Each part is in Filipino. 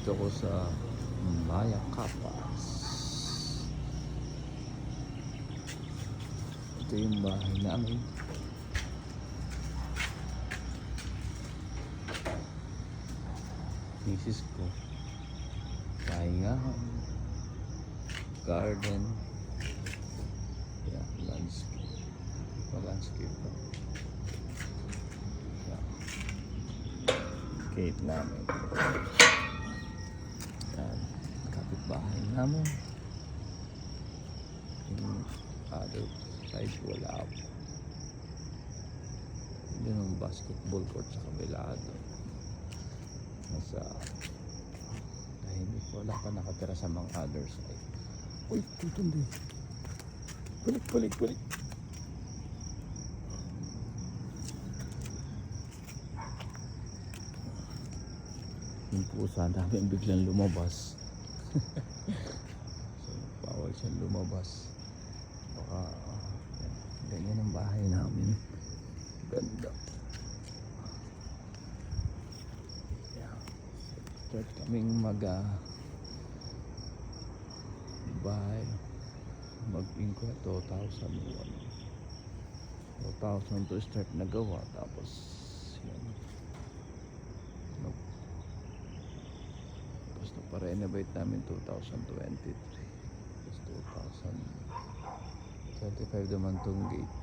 Nandito ko sa Maya Capas. Ito yung bahay namin. Misis ko. Pahingahan. Garden. Yeah, landscape. Landscape pa. Yeah. Gate namin. Yan. Kapitbahay namin. Yung other side wala po. Yun yung basketball court sa kabila doon. Nasa tahimik, wala pa nakatira sa mga other side. Uy, tutundi. Balik. Yung pusa namin biglang lumabas. So, bawal siyang lumabas. Baka ganyan ang bahay namin. Ganda. Start kaming bahay mag-inko 2001 to start na gawa, tapos yan tapos pa-renovate namin 2023, tapos 2025 naman tong gate.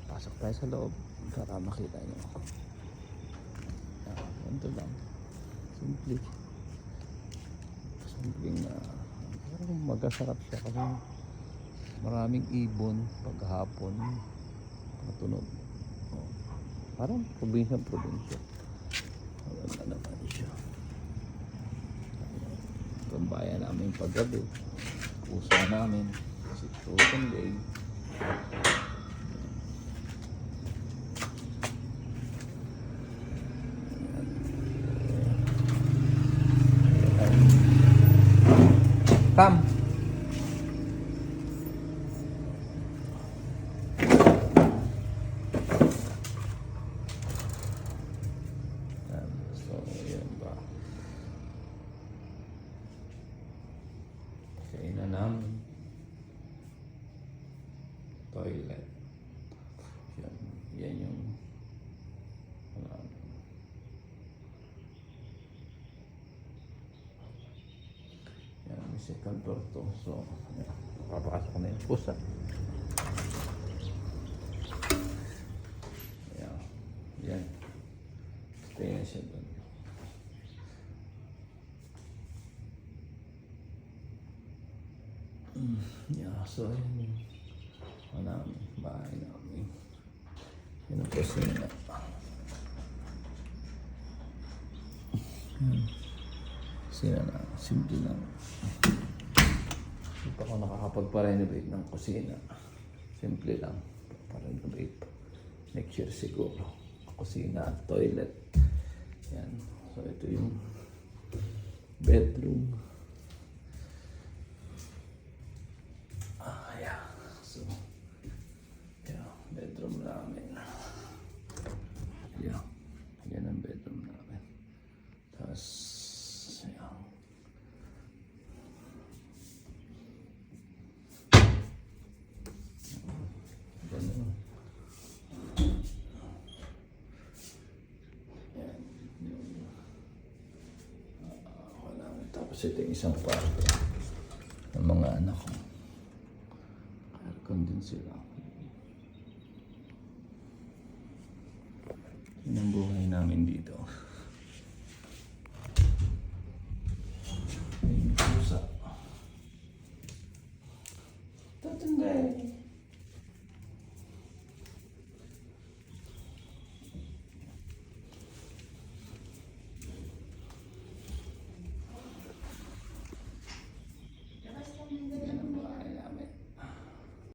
Pasok tayo sa loob para makita nyo. Ganito lang, simpleng parang magasarap siya kasi maraming ibon paghapon matunog. Parang probinsya wala naman siya. Itong bayan namin paggabi, pusa namin si Tutunday. Come. So, yan ba? Kainan namin. Toilet. Yan yung second floor to. So, papasok na yung pusa. Yan. Stay na siya doon. So yun yung bahay namin. Yun ang kusina. Kusina na, simple lang. Hindi pa ako nakakapagpa-renovate ng kusina. Simple lang. Pa-renovate. Next year siguro. Kusina at toilet. Yan. So ito yung bedroom. So, bedroom namin. Yan ang bedroom namin. Tapos, tapos ito yung isang kwarto ng mga anak ko. Aircon din sila. Yun ang buhay namin dito.